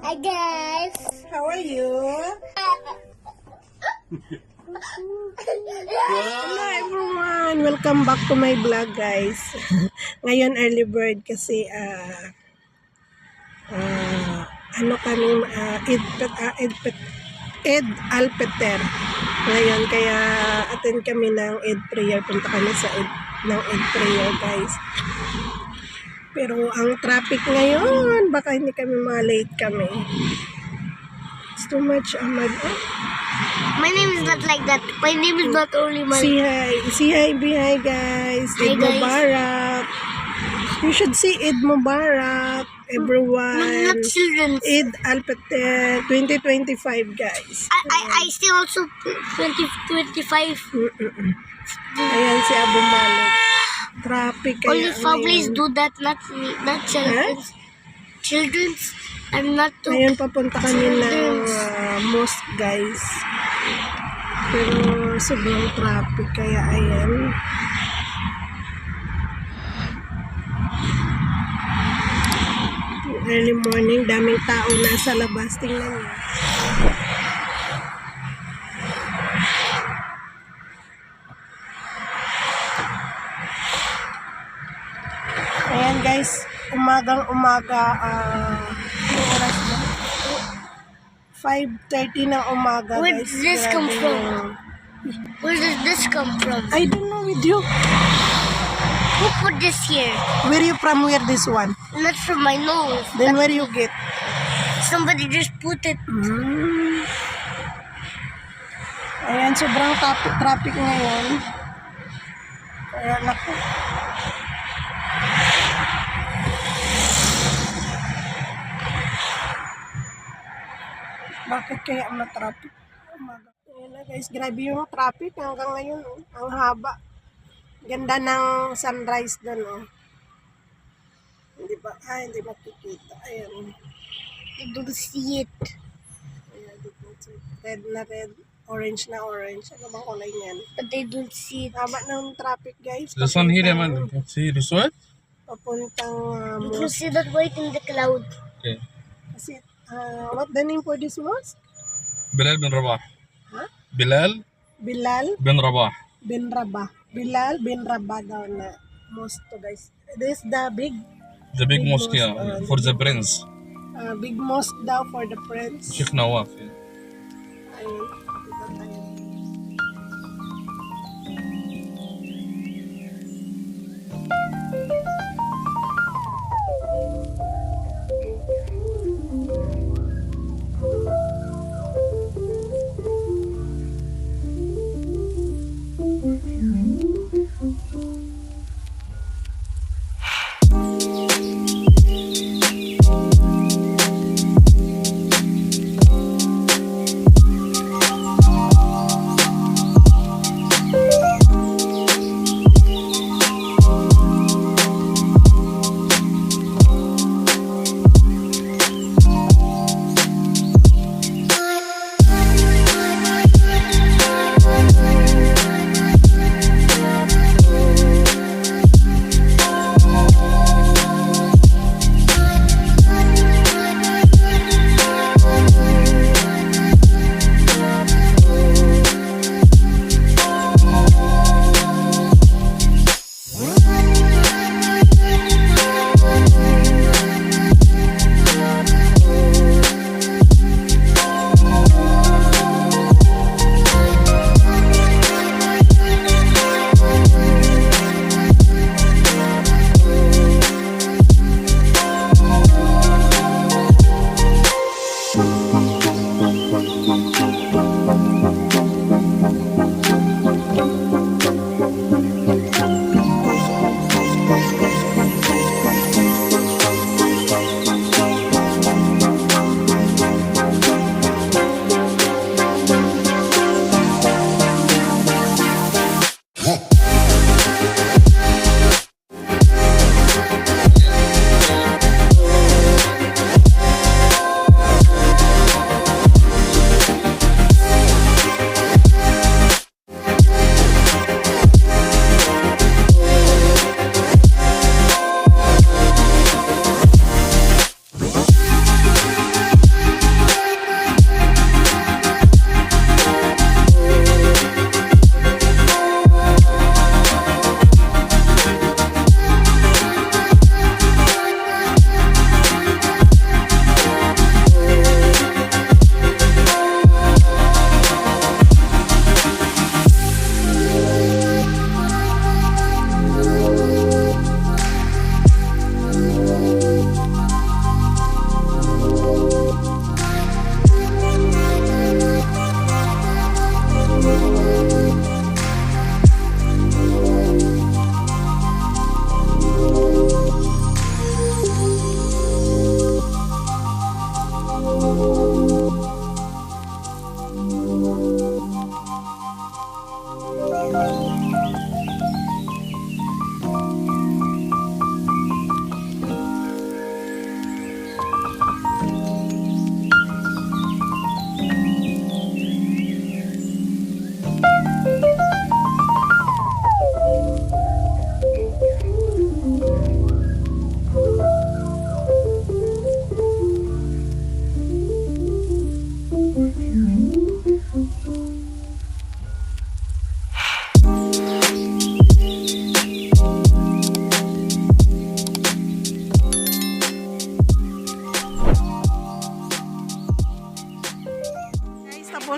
Hi guys. How are you? Hello everyone! Welcome back to my vlog guys. Ngayon early bird kasi ano kami Eid al-Fitr. Ngayon kaya attend kami ng Eid prayer. Punta kami sa Eid prayer guys. Pero ang traffic ngayon, baka hindi kami late kami. It's too much. My name is not like that. My name is not only my. Say hi. Say hi, be hi guys. Hi, Eid guys. Mubarak. You should say Eid Mubarak, everyone. Not children. Eid al-Fitr 2025 guys. I still also 2025. Ayan si Abu Malik. Traffic kaya Only families ngayon. do that, not children. Children's and not to. Ngayon papunta kami ng mosque guys. Pero sobrang traffic kaya ayan. Early morning, daming tao nasa labas. Tingnan niyo. Ayan guys, umagang-umaga, anong oras ba? 5:30 ng umaga Where guys. does this come Grabe from? yung- Where does this come from? I don't know with you. Who put this here? Where you from? Where this one? Not from my nose. Then where you get? Somebody just put it. Ayan, sobrang traffic ngayon. Kaya naku. Bakit kaya traffic? Ayan na guys, grabe yung traffic hanggang ngayon. Oh. Ang haba. Ganda ng sunrise doon. Oh. Hindi ba? Hindi makikita. Ayan. I don't see it. Ayan, red na red. Orange na orange. Ano bang kulay niyan? But I don't see it. Haba ng traffic guys. The sun here, man. You can see the sweat. Papuntang You can see that white in the cloud. Okay. kasi, what the name for this mosque? Bilal bin Rabah. Huh? Bilal Bilal bin Rabah. bin Rabah. Bilal bin Rabah daw na mosque to guys. This is the big The big Big mosque, mosque, yeah, for the prince, big mosque daw for the prince. Sheikh Nawaf. Yeah. Ayun. Dito tayo.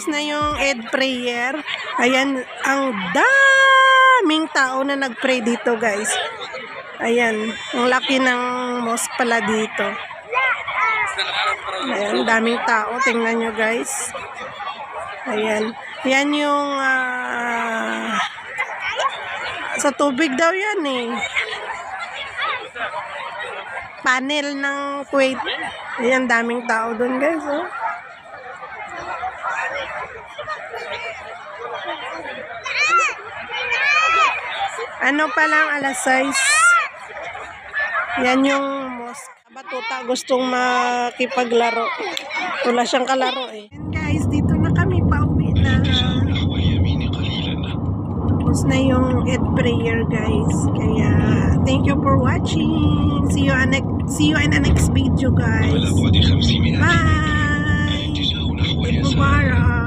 Tapos na yung Eid prayer. Ayan, ang daming tao na nag-pray dito, guys. Ayan, ang laki ng mosque pala dito. Ayan, daming tao. Tingnan nyo, guys. Ayan. Yan yung sa tubig daw yan eh. Panel ng Kuwait. Ayan, daming tao doon, guys. Oh. Ano pa lang, alas 6. Yan yung mosque. Batuta gustong makipaglaro. Wala siyang kalaro eh. And guys, dito na kami pauwi na. Tapos na yung Eid prayer, guys. Kaya, thank you for watching. See you in the next video, guys. Bye! Eid Mubarak!